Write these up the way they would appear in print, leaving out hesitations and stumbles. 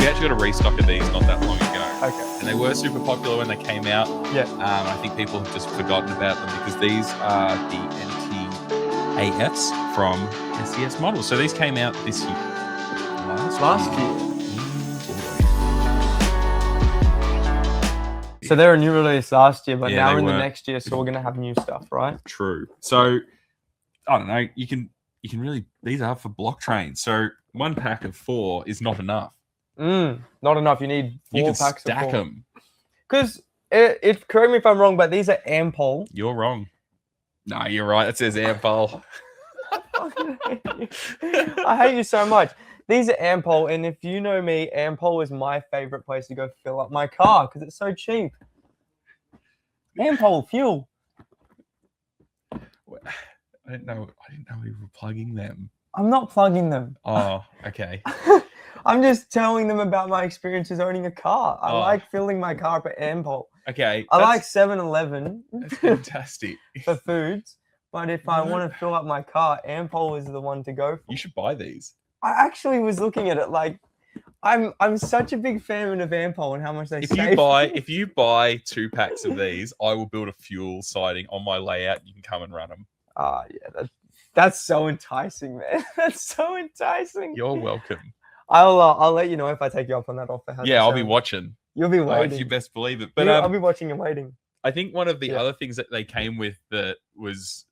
we actually got a restock of these not that long ago. Okay. And they were super popular when they came out. Yeah. I think people have just forgotten about them because these are the NTAFs from SDS Models. So these came out this year. Last year. So they were a new release last year, but Yeah, now they we're in the were. next year, so we're gonna have new stuff, right? True. So I don't know. You can really, these are for block trains. So one pack of 4 is not enough. Not enough. You need 4 You can packs stack of 4. them. Because correct me if I'm wrong, but these are Ampol. You're wrong. No, you're right. It says Ampol. I hate you so much. These are Ampol, and if you know me, Ampol is my favorite place to go fill up my car because it's so cheap. Ampol fuel. I didn't know we were plugging them. I'm not plugging them. Oh, okay. I'm just telling them about my experiences owning a car. I like filling my car up at Ampol. Okay. I like 7-Eleven That's fantastic. for foods, but if I want to fill up my car, Ampol is the one to go for. You should buy these. I actually was looking at it like I'm such a big fan of Ampol and how much they save. If you buy 2 packs of these, I will build a fuel siding on my layout. You can come and run them. Yeah, that's so enticing, man. That's so enticing. You're welcome. I'll let you know if I take you up on that offer. Yeah, I'll be watching. You'll be waiting. You best believe it. But I'll be watching and waiting. I think one of the other things that they came with that was,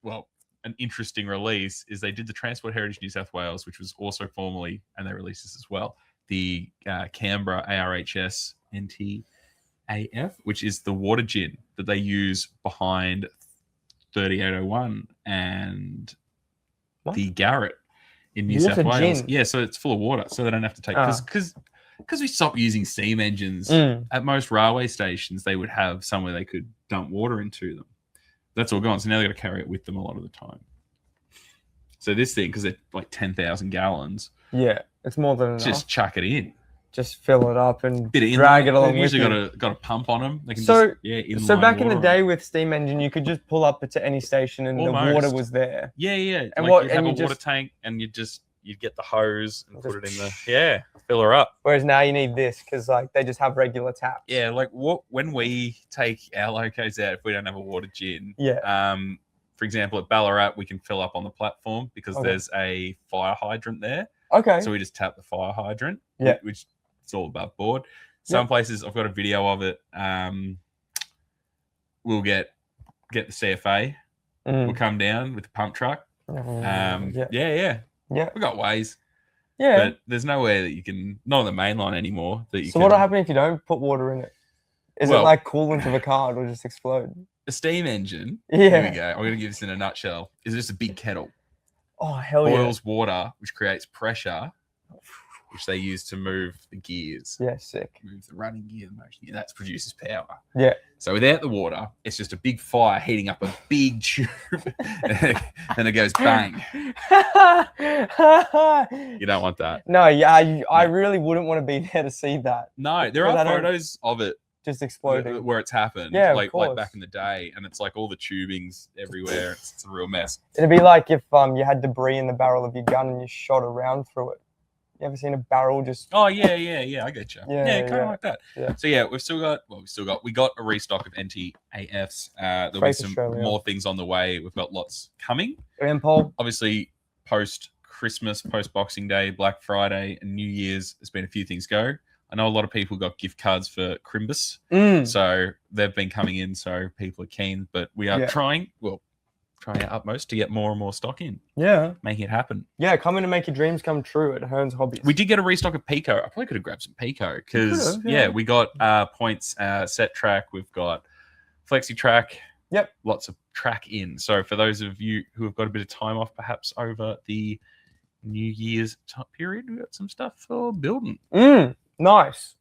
well, an interesting release is they did the Transport Heritage New South Wales, which was also formerly, and they released this as well, the Canberra ARHS NTAF, which is the water gin that they use behind 3801 and the Garrett in New South Wales. Gin. Yeah, so it's full of water, so they don't have to take because we stopped using steam engines at most railway stations. They would have somewhere they could dump water into them. That's all gone. So now they got to carry it with them a lot of the time. So this thing, because they're like 10,000 gallons. Yeah, it's more than enough. Just chuck it in. Just fill it up and drag it along. They've usually got a pump on them. They can so back in the day with steam engine, you could just pull up to any station and the water was there. Yeah. And you'd have a water tank and you'd get the hose and put it in fill her up. Whereas now you need this because they just have regular taps. Yeah, when we take our locos out, if we don't have a water gin, for example, at Ballarat, we can fill up on the platform because there's a fire hydrant there. Okay. So we just tap the fire hydrant, which it's all above board. Some places, I've got a video of it. We'll get the CFA. We'll come down with the pump truck. We've got ways. Yeah. But there's nowhere that you can, not on the main line anymore. So what'll happen if you don't put water in it? Is it like coolant of a car? It'll just explode. A steam engine. Here we go. I'm going to give this in a nutshell. Is just a big kettle. Oh, hell yeah. Boils water, which creates pressure, which they use to move the gears. Yeah, sick. Move the running gear, the motion gear. That produces power. Yeah. So without the water, it's just a big fire heating up a big tube. and it goes bang. You don't want that. No, I really wouldn't want to be there to see that. No, there are photos of it. Just exploding. Where it's happened. Yeah, like back in the day. And it's like all the tubing's everywhere. It's a real mess. It'd be like if you had debris in the barrel of your gun and you shot a round through it. You ever seen a barrel just? Oh yeah, I get you. Yeah, kind of like that. Yeah. So we got a restock of NTAFs. There'll be some more things on the way. We've got lots coming. Ampol. Obviously, post Christmas, post Boxing Day, Black Friday, and New Year's, there's been a few things go. I know a lot of people got gift cards for Crimbus, so they've been coming in. So people are keen, but we are trying our utmost to get more and more stock in. Yeah. Making it happen. Yeah, come in and make your dreams come true at Hearns Hobbies. We did get a restock of Pico. I probably could have grabbed some Pico because, we got points, set track. We've got flexi track. Yep. Lots of track in. So for those of you who have got a bit of time off, perhaps over the New Year's period, we got some stuff for building. Nice.